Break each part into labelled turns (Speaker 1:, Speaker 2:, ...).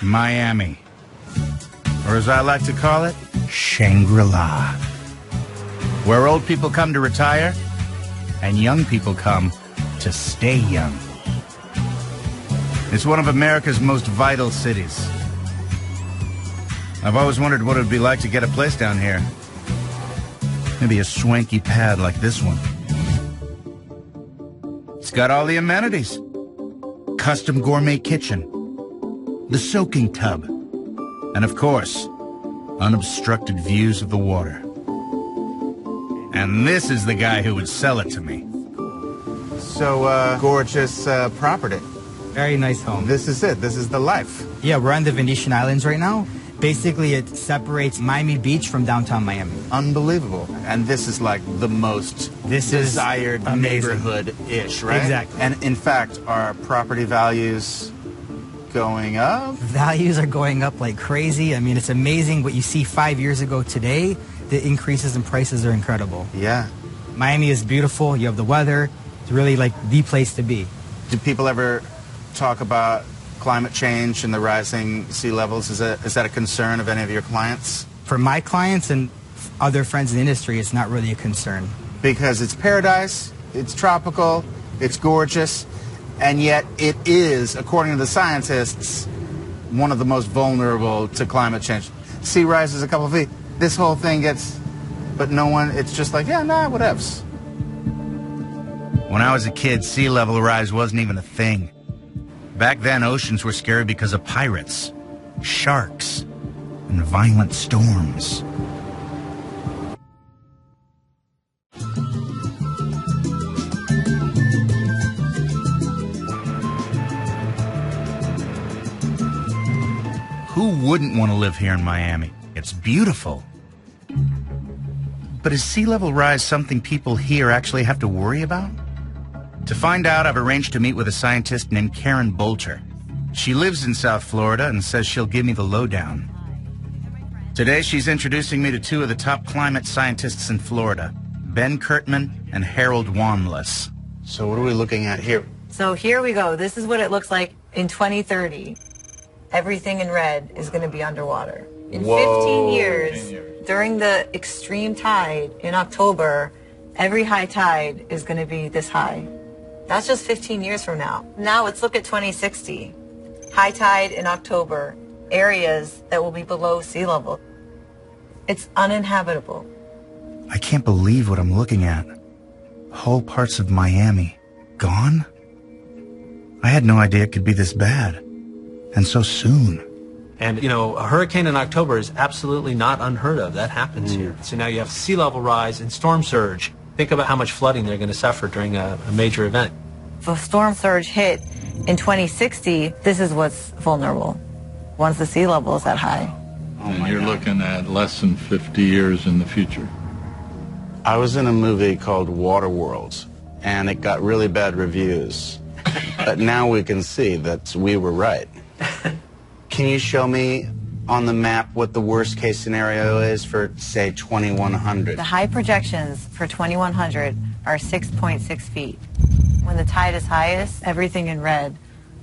Speaker 1: Miami. Or as I like to call it, Shangri-La. Where old people come to retire, and young people come to stay young. It's one of America's most vital cities. I've always wondered what it would be like to get a place down here. Maybe a swanky pad like this one. It's got all the amenities. Custom gourmet kitchen, the soaking tub, and of course, unobstructed views of the water. And this is the guy who would sell it to me.
Speaker 2: So, gorgeous property.
Speaker 3: Very nice home.
Speaker 2: This is it. This is the life.
Speaker 3: Yeah, we're on the Venetian Islands right now. Basically, it separates Miami Beach from downtown Miami.
Speaker 2: Unbelievable. And this is like the most desired neighborhood-ish, right?
Speaker 3: Exactly.
Speaker 2: And in fact, are property values going up?
Speaker 3: Values are going up like crazy. I mean, it's amazing what you see 5 years ago today. The increases in prices are incredible.
Speaker 2: Yeah.
Speaker 3: Miami is beautiful. You have the weather. It's really like the place to be.
Speaker 2: Do people ever talk about climate change and the rising sea levels? Is that a concern of any of your clients?
Speaker 3: For my clients and other friends in the industry, it's not really a concern.
Speaker 2: Because it's paradise, it's tropical, it's gorgeous, and yet it is, according to the scientists, one of the most vulnerable to climate change. Sea rises a couple feet. This whole thing gets, but no one, it's just like, yeah, nah, whatevs.
Speaker 1: When I was a kid, sea level rise wasn't even a thing. Back then, oceans were scary because of pirates, sharks, and violent storms. Who wouldn't want to live here in Miami? It's beautiful. But is sea level rise something people here actually have to worry about? To find out, I've arranged to meet with a scientist named Keren Bolger. She lives in South Florida and says she'll give me the lowdown. Today, she's introducing me to two of the top climate scientists in Florida, Ben Kirtman and Harold Wanless.
Speaker 2: So what are we looking at here?
Speaker 4: So here we go. This is what it looks like in 2030. Everything in red is going to be underwater. In 15 years, during the extreme tide in October, every high tide is going to be this high. That's just 15 years from now. Now let's look at 2060. High tide in October, areas that will be below sea level. It's uninhabitable.
Speaker 1: I can't believe what I'm looking at. Whole parts of Miami gone? I had no idea it could be this bad. And so soon.
Speaker 5: And, you know, a hurricane in October is absolutely not unheard of. That happens here. So now you have sea level rise and storm surge. Think about how much flooding they're going to suffer during a major event.
Speaker 4: If a storm surge hit in 2060, this is what's vulnerable once the sea level is that high.
Speaker 6: And you're looking at less than 50 years in the future.
Speaker 2: I was in a movie called Waterworld, and it got really bad reviews. But now we can see that we were right. Can you show me on the map what the worst case scenario is for, say, 2100?
Speaker 4: The high projections for 2100 are 6.6 feet. When the tide is highest, everything in red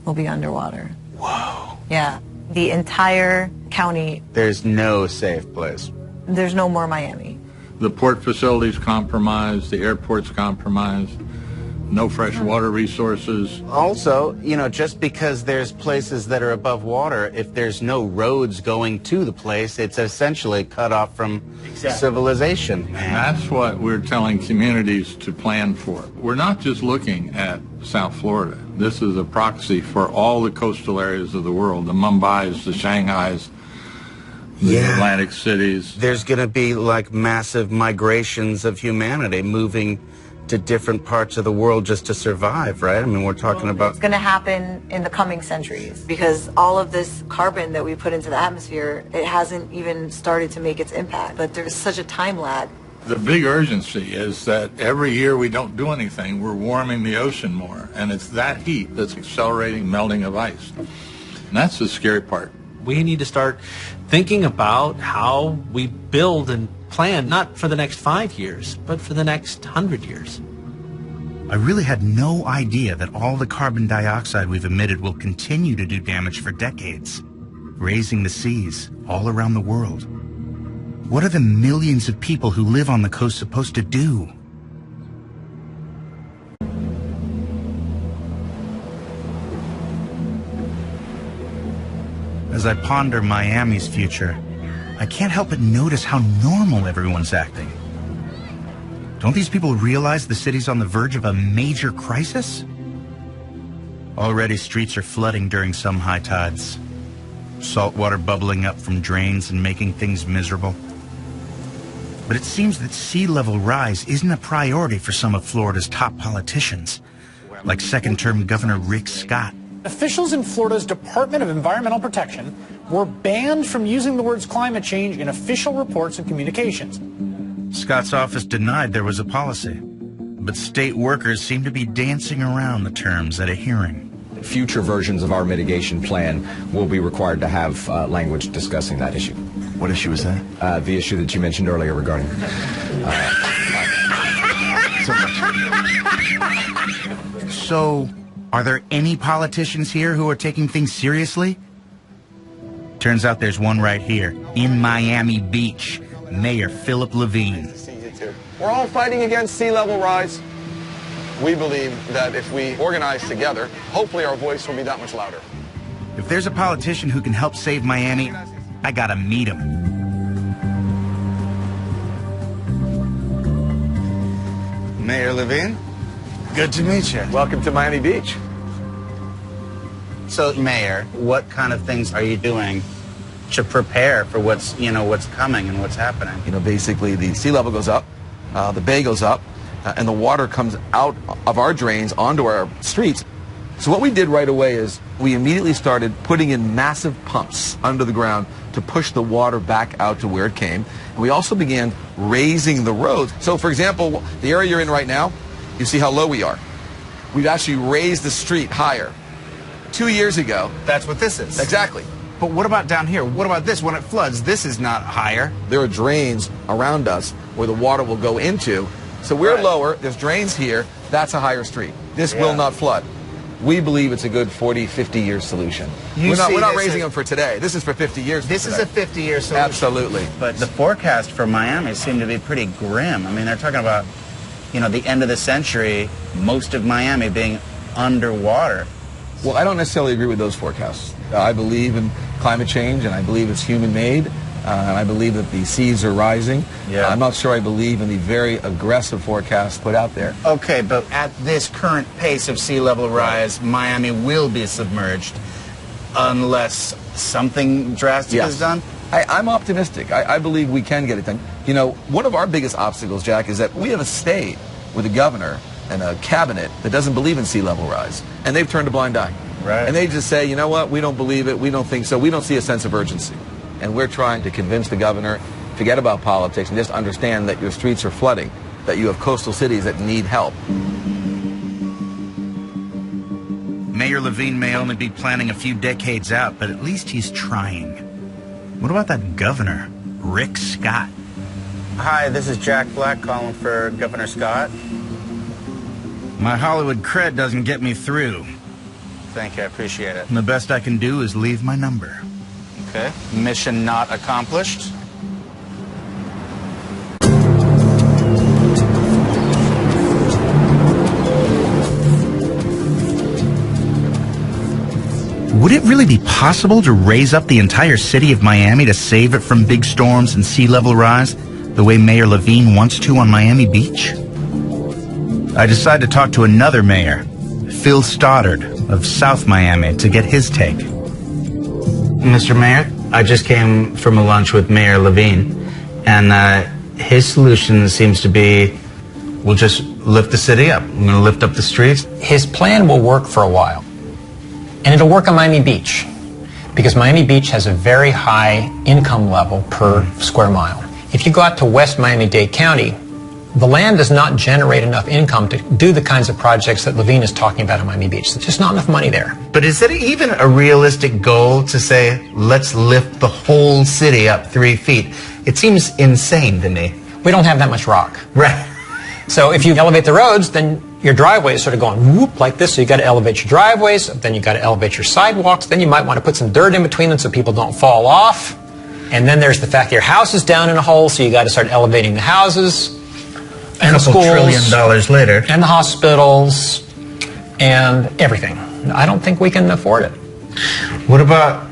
Speaker 4: will be underwater.
Speaker 2: Whoa.
Speaker 4: Yeah. The entire county.
Speaker 2: There's no safe place.
Speaker 4: There's no more Miami.
Speaker 6: The port facility's compromised, the airport's compromised, no fresh water resources.
Speaker 2: Also, you know, just because there's places that are above water, if there's no roads going to the place, it's essentially cut off from civilization.
Speaker 6: And that's what we're telling communities to plan for. We're not just looking at South Florida. This is a proxy for all the coastal areas of the world, the Mumbais, the Shanghais, the Atlantic cities.
Speaker 2: There's going to be like massive migrations of humanity moving to different parts of the world just to survive, right? I mean, we're talking about...
Speaker 4: It's going to happen in the coming centuries because all of this carbon that we put into the atmosphere, it hasn't even started to make its impact. But there's such a time lag.
Speaker 6: The big urgency is that every year we don't do anything, we're warming the ocean more. And it's that heat that's accelerating melting of ice. And that's the scary part.
Speaker 5: We need to start thinking about how we build and plan, not for the next 5 years, but for the next 100 years.
Speaker 1: I really had no idea that all the carbon dioxide we've emitted will continue to do damage for decades. raising the seas all around the world. What are the millions of people who live on the coast supposed to do? As I ponder Miami's future, I can't help but notice how normal everyone's acting. Don't these people realize the city's on the verge of a major crisis? Already streets are flooding during some high tides. Salt water bubbling up from drains and making things miserable. But it seems that sea level rise isn't a priority for some of Florida's top politicians, like second-term Governor Rick Scott.
Speaker 7: Officials in Florida's Department of Environmental Protection were banned from using the words climate change in official reports and communications.
Speaker 1: Scott's office denied there was a policy, but state workers seem to be dancing around the terms at a hearing.
Speaker 8: Future versions of our mitigation plan will be required to have language discussing that issue.
Speaker 1: What issue is that?
Speaker 8: The issue that you mentioned earlier regarding...
Speaker 1: So, are there any politicians here who are taking things seriously? Turns out there's one right here, in Miami Beach, Mayor Philip Levine.
Speaker 9: We're all fighting against sea level rise. We believe that if we organize together, hopefully our voice will be that much louder.
Speaker 1: If there's a politician who can help save Miami, I gotta meet him.
Speaker 2: Mayor Levine, good to meet you.
Speaker 9: Welcome to Miami Beach.
Speaker 2: So, Mayor, what kind of things are you doing to prepare for what's coming and what's happening?
Speaker 10: Basically the sea level goes up, the bay goes up, and the water comes out of our drains onto our streets. So what we did right away is we immediately started putting in massive pumps under the ground to push the water back out to where it came. And we also began raising the roads. So, for example, the area you're in right now, you see how low we are. We've actually raised the street higher. 2 years ago...
Speaker 2: That's what this is.
Speaker 10: Exactly.
Speaker 2: But what about down here? What about this? When it floods, this is not higher.
Speaker 10: There are drains around us where the water will go into. So we're lower, there's drains here, that's a higher street. This will not flood. We believe it's a good 40, 50-year solution. We're not raising them for today. This is for 50 years.
Speaker 2: This is a 50-year solution.
Speaker 10: Absolutely.
Speaker 2: But the forecast for Miami seem to be pretty grim. I mean, they're talking about, the end of the century, most of Miami being underwater.
Speaker 10: Well, I don't necessarily agree with those forecasts. I believe in climate change, and I believe it's human-made. And I believe that the seas are rising.
Speaker 2: Yeah.
Speaker 10: I'm not sure I believe in the very aggressive forecast put out there.
Speaker 2: Okay, but at this current pace of sea level rise, Miami will be submerged unless something drastic is done?
Speaker 10: I'm optimistic. I believe we can get it done. One of our biggest obstacles, Jack, is that we have a state with a governor and a cabinet that doesn't believe in sea level rise. And they've turned a blind eye.
Speaker 2: Right.
Speaker 10: And they just say, you know what, we don't believe it, we don't think so, we don't see a sense of urgency. And we're trying to convince the governor, forget about politics, and just understand that your streets are flooding, that you have coastal cities that need help.
Speaker 1: Mayor Levine may only be planning a few decades out, but at least he's trying. What about that governor, Rick Scott?
Speaker 2: Hi, this is Jack Black calling for Governor Scott.
Speaker 1: My Hollywood cred doesn't get me through.
Speaker 2: Thank you, I appreciate it.
Speaker 1: And the best I can do is leave my number.
Speaker 2: Okay, mission not accomplished.
Speaker 1: Would it really be possible to raise up the entire city of Miami to save it from big storms and sea level rise, the way Mayor Levine wants to on Miami Beach? I decided to talk to another mayor, Phil Stoddard of South Miami, to get his take.
Speaker 11: Mr. Mayor, I just came from a lunch with Mayor Levine, and his solution seems to be, we'll just lift the city up. We're going to lift up the streets.
Speaker 12: His plan will work for a while, and it'll work on Miami Beach, because Miami Beach has a very high income level per square mile. If you go out to West Miami-Dade County, the land does not generate enough income to do the kinds of projects that Levine is talking about in Miami Beach. There's just not enough money there.
Speaker 11: But is it even a realistic goal to say, let's lift the whole city up 3 feet? It seems insane to me.
Speaker 12: We don't have that much rock.
Speaker 11: Right.
Speaker 12: So if you elevate the roads, then your driveway is sort of going whoop like this, so you got to elevate your driveways, then you got to elevate your sidewalks, then you might want to put some dirt in between them so people don't fall off. And then there's the fact that your house is down in a hole, so you got to start elevating the houses and the schools,
Speaker 11: $2 trillion later,
Speaker 12: and the hospitals and everything. I don't think we can afford it.
Speaker 11: What about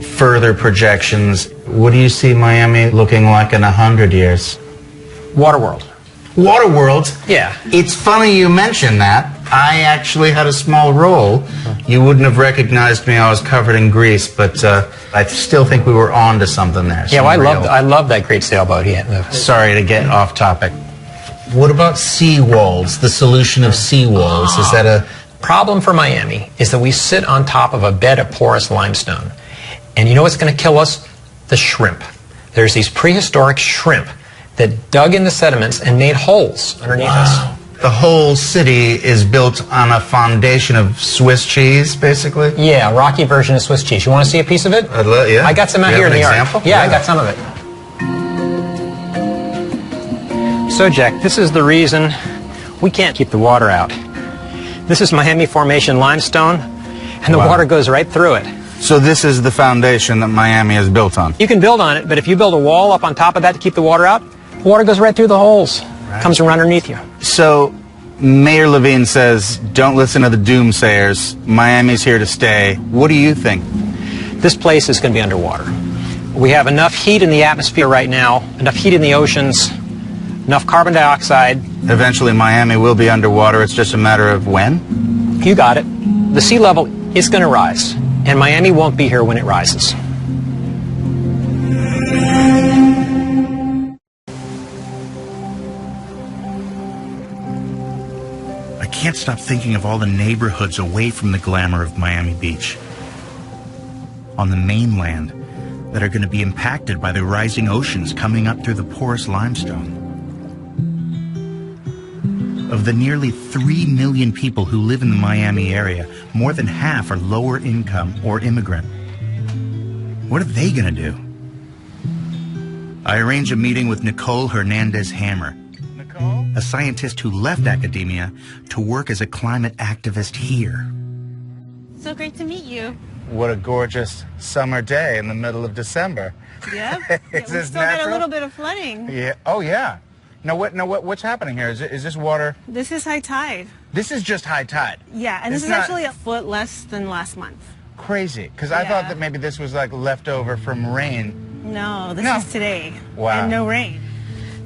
Speaker 11: further projections? What do you see Miami looking like in 100 years?
Speaker 12: Waterworld.
Speaker 11: Waterworld?
Speaker 12: Yeah.
Speaker 11: It's funny you mention that. I actually had a small role. You wouldn't have recognized me. I was covered in grease, but I still think we were on to something there.
Speaker 12: Yeah, well, I love that great sailboat.
Speaker 11: Sorry to get off topic. What about seawalls? The solution of seawalls, is that a
Speaker 12: problem for Miami? Is that we sit on top of a bed of porous limestone, and you know what's going to kill us? The shrimp. There's these prehistoric shrimp that dug in the sediments and made holes underneath us.
Speaker 11: The whole city is built on a foundation of Swiss cheese, basically?
Speaker 12: Yeah, a rocky version of Swiss cheese. You want to see a piece of it?
Speaker 11: Yeah.
Speaker 12: I got some out here in the yard. Yeah, I got some of it. So, Jack, this is the reason we can't keep the water out. This is Miami Formation limestone, and the water goes right through it.
Speaker 2: So this is the foundation that Miami is built on?
Speaker 12: You can build on it, but if you build a wall up on top of that to keep the water out, the water goes right through the holes. Comes from underneath you.
Speaker 2: So Mayor Levine says, don't listen to the doomsayers. Miami's here to stay. What do you think?
Speaker 12: This place is going to be underwater. We have enough heat in the atmosphere right now, enough heat in the oceans, enough carbon dioxide.
Speaker 2: Eventually Miami will be underwater. It's just a matter of when?
Speaker 12: You got it. The sea level is going to rise, and Miami won't be here when it rises.
Speaker 1: I can't stop thinking of all the neighborhoods away from the glamour of Miami Beach, on the mainland, that are going to be impacted by the rising oceans coming up through the porous limestone. Of the nearly 3 million people who live in the Miami area, more than half are lower income or immigrant. What are they going to do? I arrange a meeting with Nicole Hernandez-Hammer, a scientist who left academia to work as a climate activist here.
Speaker 13: So great to meet you.
Speaker 2: What a gorgeous summer day in the middle of December.
Speaker 13: Yeah,
Speaker 2: we
Speaker 13: still got a little bit of flooding.
Speaker 2: Yeah. Oh, yeah. Now, what's happening here? Is this water?
Speaker 13: This is high tide.
Speaker 2: This is just high tide?
Speaker 13: Yeah, and this is actually a foot less than last month.
Speaker 2: Crazy, because I thought that maybe this was like leftover from rain.
Speaker 13: No, this is today.
Speaker 2: Wow.
Speaker 13: And no rain.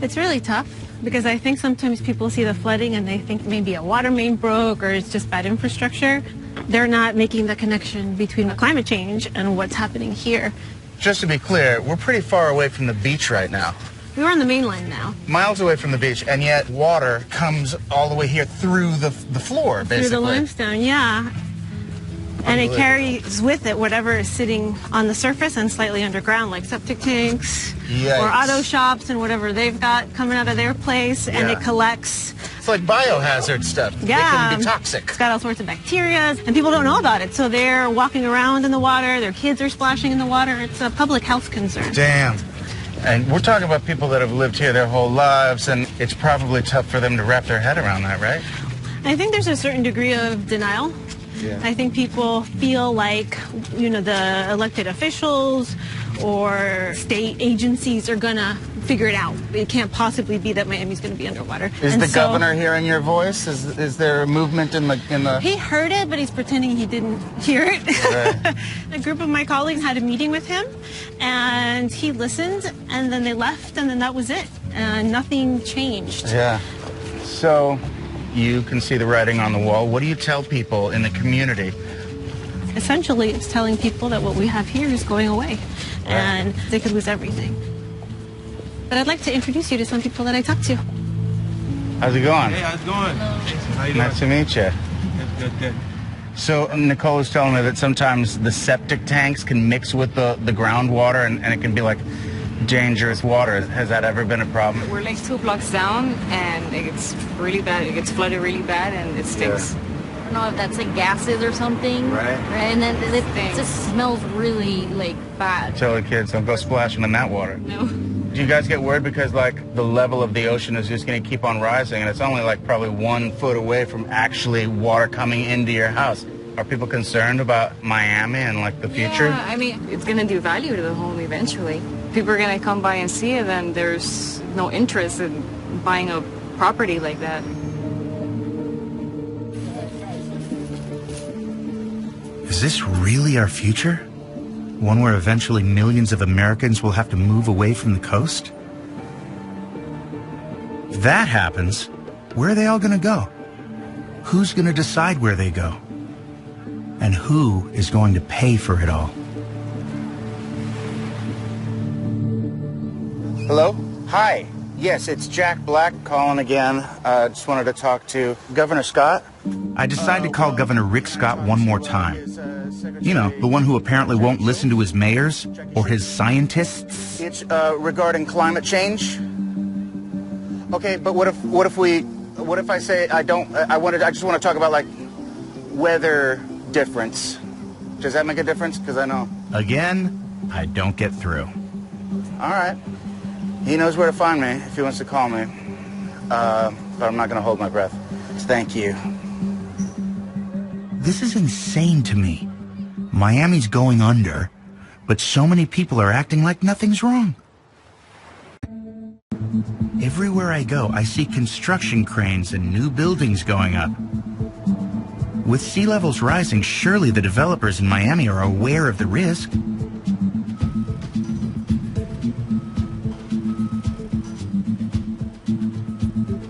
Speaker 13: It's really tough, because I think sometimes people see the flooding and they think maybe a water main broke or it's just bad infrastructure. They're not making the connection between the climate change and what's happening here.
Speaker 2: Just to be clear, we're pretty far away from the beach right now.
Speaker 13: We're on the mainland now.
Speaker 2: Miles away from the beach, and yet water comes all the way here through the floor, basically.
Speaker 13: Through the limestone, yeah. And it carries with it whatever is sitting on the surface and slightly underground, like septic tanks or auto shops and whatever they've got coming out of their place, and it collects.
Speaker 2: It's like biohazard stuff.
Speaker 13: Yeah.
Speaker 2: It can be toxic.
Speaker 13: It's got all sorts of bacteria, and people don't know about it, so they're walking around in the water, their kids are splashing in the water. It's a public health concern.
Speaker 2: Damn. And we're talking about people that have lived here their whole lives, and it's probably tough for them to wrap their head around that, right?
Speaker 13: I think there's a certain degree of denial. Yeah. I think people feel like, the elected officials or state agencies are going to figure it out. It can't possibly be that Miami's going to be underwater.
Speaker 2: Is the governor hearing your voice? Is there a movement in the...
Speaker 13: He heard it, but he's pretending he didn't hear it. Right. A group of my colleagues had a meeting with him, and he listened, and then they left, and then that was it. Nothing changed.
Speaker 2: Yeah. So... you can see the writing on the wall. What do you tell people in the community?
Speaker 13: Essentially, it's telling people that what we have here is going away, and they could lose everything. But I'd like to introduce you to some people that I talked to.
Speaker 2: How's it going?
Speaker 14: Hey, how's it going? How you doing?
Speaker 2: Nice to meet you.
Speaker 14: Good.
Speaker 2: So Nicole was telling me that sometimes the septic tanks can mix with the groundwater, and it can be like dangerous water. Has that ever been a problem?
Speaker 15: We're like 2 blocks down, and it gets really bad. It gets flooded really bad, and it stinks.
Speaker 16: I don't know if that's like gases or something.
Speaker 2: Right.
Speaker 16: And then it just smells really bad.
Speaker 2: Tell the kids, don't go splashing in that water.
Speaker 15: No.
Speaker 1: Do you guys get worried because, like, the level of the ocean is just going to keep on rising, and it's only, like, probably 1 foot away from actually water coming into your house? Are people concerned about Miami and, like, the future?
Speaker 15: Yeah, I mean, it's going to devalue the home eventually. People are going to come by and see it, and there's no interest in buying a property like that.
Speaker 1: Is this really our future? One where eventually millions of Americans will have to move away from the coast? If that happens, where are they all going to go? Who's going to decide where they go? And who is going to pay for it all? Hello? Hi. Yes, it's Jack Black calling again. Just wanted to talk to Governor Scott. I decided to call Governor Rick Scott one more time. You know, the one who apparently won't listen to his mayors or his scientists. It's regarding climate change. Okay, but what if I say I just want to talk about, like, weather difference. Does that make a difference? Because I know. Again, I don't get through. All right. He knows where to find me if he wants to call me. But I'm not going to hold my breath. Thank you. This is insane to me. Miami's going under, but so many people are acting like nothing's wrong. Everywhere I go, I see construction cranes and new buildings going up. With sea levels rising, surely the developers in Miami are aware of the risk.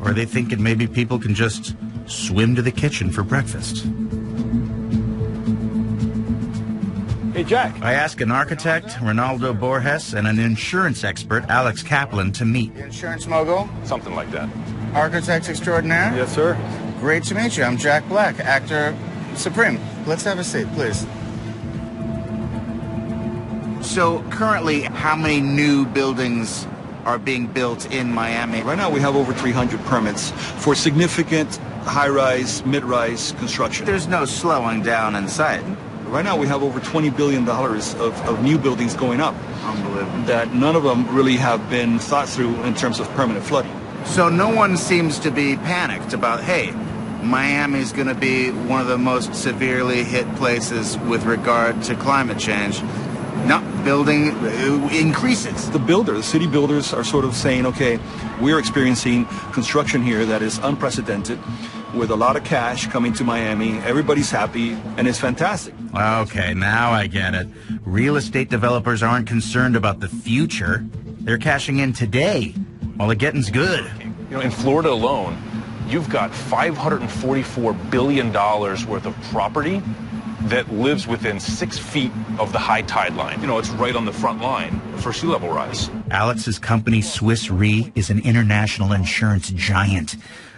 Speaker 1: Or are they thinking maybe people can just swim to the kitchen for breakfast?
Speaker 17: Hey, Jack.
Speaker 1: I asked an architect, Reinaldo Borges, and an insurance expert, Alex Kaplan, to meet. Insurance mogul?
Speaker 17: Something like that.
Speaker 1: Architect extraordinaire?
Speaker 17: Yes, sir.
Speaker 1: Great to meet you. I'm Jack Black, actor supreme. Let's have a seat, please. So, currently, how many new buildings are being built in Miami?
Speaker 18: Right now, we have over 300 permits for significant high-rise, mid-rise construction.
Speaker 1: There's no slowing down in sight.
Speaker 18: Right now, we have over $20 billion of new buildings going up.
Speaker 1: Unbelievable.
Speaker 18: That none of them really have been thought through in terms of permanent flooding.
Speaker 1: So no one seems to be panicked about, hey, Miami's going to be one of the most severely hit places with regard to climate change. No, building increases.
Speaker 18: The city builders are sort of saying, okay, we're experiencing construction here that is unprecedented, with a lot of cash coming to Miami. Everybody's happy, and it's fantastic.
Speaker 1: Okay, now I get it. Real estate developers aren't concerned about the future. They're cashing in today while the getting's good.
Speaker 17: You know, in Florida alone, you've got $544 billion worth of property that lives within 6 feet of the high tide line. You know, it's right on the front line for sea level rise.
Speaker 1: Alex's company, Swiss Re, is an international insurance giant.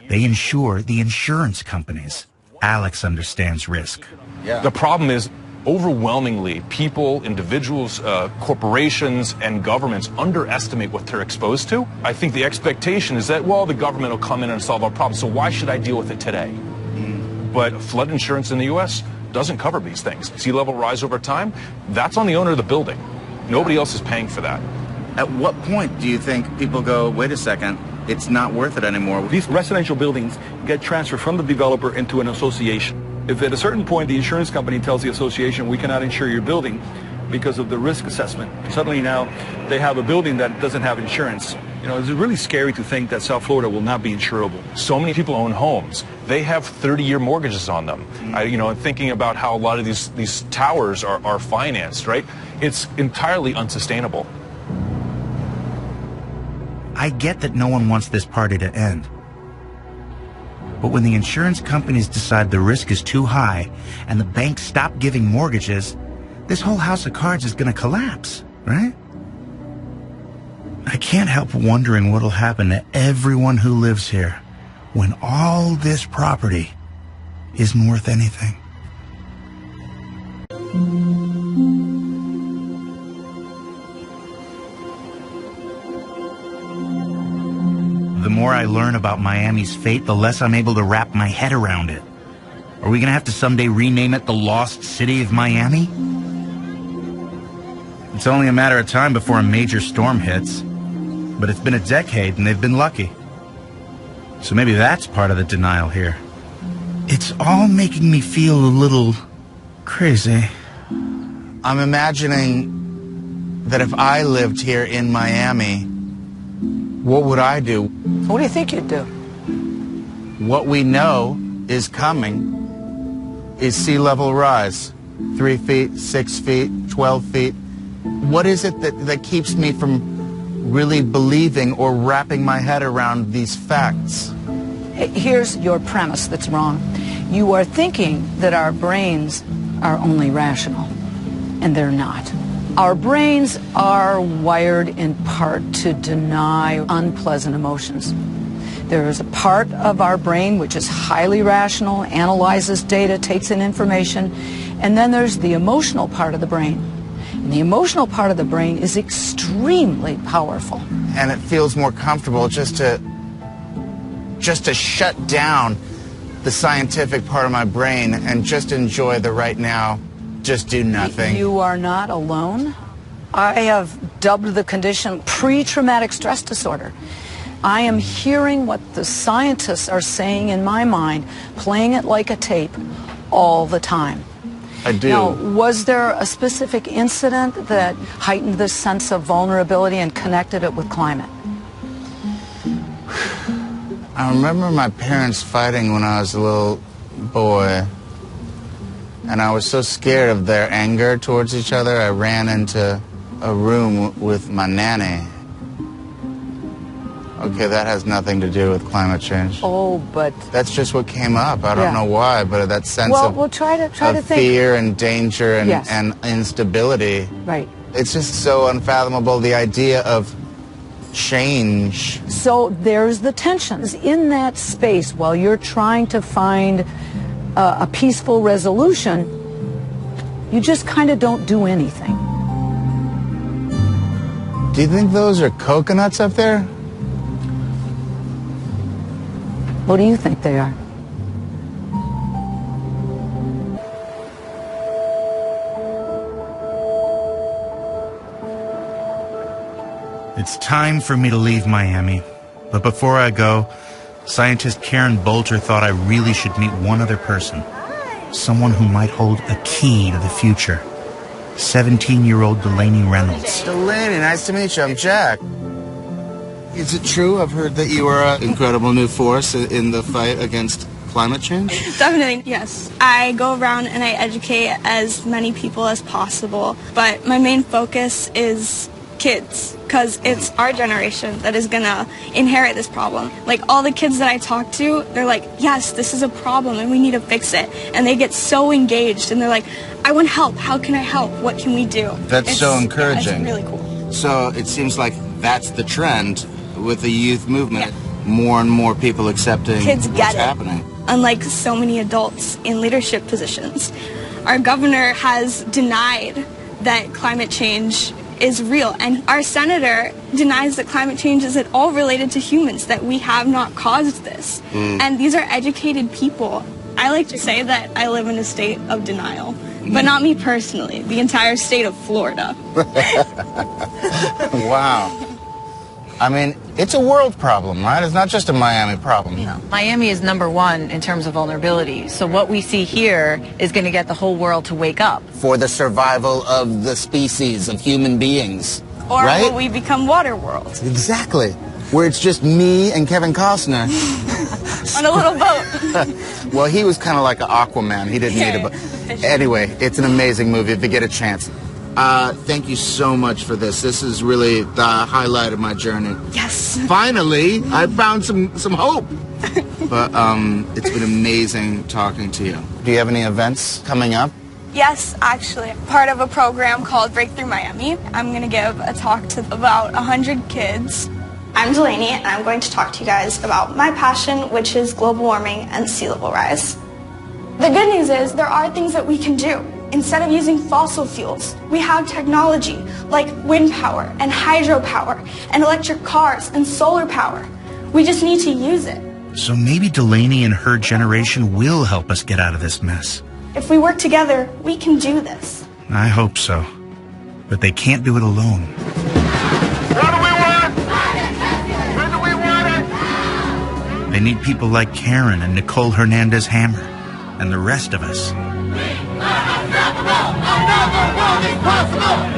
Speaker 1: They insure the insurance companies. Alex understands risk.
Speaker 17: Yeah. The problem is, overwhelmingly, people, individuals, corporations, and governments underestimate what they're exposed to. I think the expectation is that, well, the government will come in and solve our problem, so why should I deal with it today? But flood insurance in the U.S. doesn't cover these things. Sea level rise over time, that's on the owner of the building. Nobody else is paying for that.
Speaker 1: At what point do you think people go, wait a second, it's not worth it anymore?
Speaker 18: These residential buildings get transferred from the developer into an association. If at a certain point the insurance company tells the association, we cannot insure your building because of the risk assessment, suddenly now they have a building that doesn't have insurance. You know, it's really scary to think that South Florida will not be insurable.
Speaker 17: So many people own homes. They have 30-year mortgages on them. You know, thinking about how a lot of these towers are financed, right? It's entirely unsustainable.
Speaker 1: I get that no one wants this party to end. But when the insurance companies decide the risk is too high and the banks stop giving mortgages, this whole house of cards is going to collapse, right? I can't help wondering what'll happen to everyone who lives here when all this property isn't worth anything. The more I learn about Miami's fate, the less I'm able to wrap my head around it. Are we going to have to someday rename it the Lost City of Miami? It's only a matter of time before a major storm hits. But it's been a decade and they've been lucky. So maybe that's part of the denial here. It's all making me feel a little crazy.
Speaker 2: I'm imagining that if I lived here in Miami, what would I do?
Speaker 19: What do you think you'd do?
Speaker 2: What we know is coming is sea level rise. 3 feet, 6 feet, 12 feet. What is it that keeps me from really believing or wrapping my head around these facts?
Speaker 19: Here's your premise that's wrong. You are thinking that our brains are only rational, and they're not. Our brains are wired in part to deny unpleasant emotions. There is a part of our brain which is highly rational, analyzes data, takes in information, and then there's the emotional part of the brain. And the emotional part of the brain is extremely powerful.
Speaker 2: And it feels more comfortable just to shut down the scientific part of my brain and just enjoy the right now, just do nothing.
Speaker 19: You are not alone. I have dubbed the condition pre-traumatic stress disorder. I am hearing what the scientists are saying in my mind, playing it like a tape all the time.
Speaker 2: I do.
Speaker 19: Now, was there a specific incident that heightened this sense of vulnerability and connected it with climate?
Speaker 2: I remember my parents fighting when I was a little boy, and I was so scared of their anger towards each other, I ran into a room with my nanny. Okay, that has nothing to do with climate change.
Speaker 19: Oh, but...
Speaker 2: That's just what came up. I don't know why, but that sense of
Speaker 19: try to think.
Speaker 2: Fear and danger and,
Speaker 19: Yes.
Speaker 2: and instability.
Speaker 19: Right.
Speaker 2: It's just so unfathomable, the idea of change.
Speaker 19: So there's the tensions in that space while you're trying to find a peaceful resolution. You just kind of don't do anything.
Speaker 2: Do you think those are coconuts up there?
Speaker 19: What do you think they are?
Speaker 1: It's time for me to leave Miami. But before I go, scientist Keren Bolter thought I really should meet one other person. Someone who might hold a key to the future. 17-year-old Delaney Reynolds.
Speaker 2: Delaney, nice to meet you. I'm Jack. Is it true? I've heard that you are an incredible new force in the fight against climate change?
Speaker 20: Definitely, yes. I go around and I educate as many people as possible, but my main focus is kids, because it's our generation that is going to inherit this problem. Like, all the kids that I talk to, they're like, yes, this is a problem and we need to fix it. And they get so engaged and they're like, I want help. How can I help? What can we do?
Speaker 2: That's so encouraging.
Speaker 20: Yeah, it's really cool.
Speaker 2: So it seems like that's the trend with the youth movement. Yeah. More and more people accepting
Speaker 20: kids
Speaker 2: what's
Speaker 20: get it.
Speaker 2: happening.
Speaker 20: Unlike so many adults in leadership positions, our governor has denied that climate change is real, and our senator denies that climate change is at all related to humans, that we have not caused this. And these are educated people. I like to say that I live in a state of denial, but not me personally, the entire state of Florida.
Speaker 2: Wow. I mean, it's a world problem, right? It's not just a Miami problem.
Speaker 4: No. Miami is #1 in terms of vulnerability. So what we see here is going to get the whole world to wake up.
Speaker 2: For the survival of the species, of human beings.
Speaker 20: Or
Speaker 2: right?
Speaker 20: will we become water world?
Speaker 2: Exactly. Where it's just me and Kevin Costner.
Speaker 20: On a little boat.
Speaker 2: Well, he was kind of like an Aquaman. He didn't need a boat. Anyway, it's an amazing movie if you get a chance. Thank you so much for this. This is really the highlight of my journey.
Speaker 20: Yes.
Speaker 2: Finally, I found some hope. But it's been amazing talking to you. Do you have any events coming up?
Speaker 20: Yes, actually. Part of a program called Breakthrough Miami. I'm going to give a talk to about 100 kids.
Speaker 21: I'm Delaney, and I'm going to talk to you guys about my passion, which is global warming and sea level rise. The good news is there are things that we can do. Instead of using fossil fuels, we have technology like wind power and hydropower and electric cars and solar power. We just need to use it.
Speaker 1: So maybe Delaney and her generation will help us get out of this mess.
Speaker 21: If we work together, we can do this.
Speaker 1: I hope so. But they can't do it alone.
Speaker 21: What do we want?
Speaker 1: They need people like Keren and Nicole Hernandez-Hammer and the rest of us.
Speaker 3: Possible!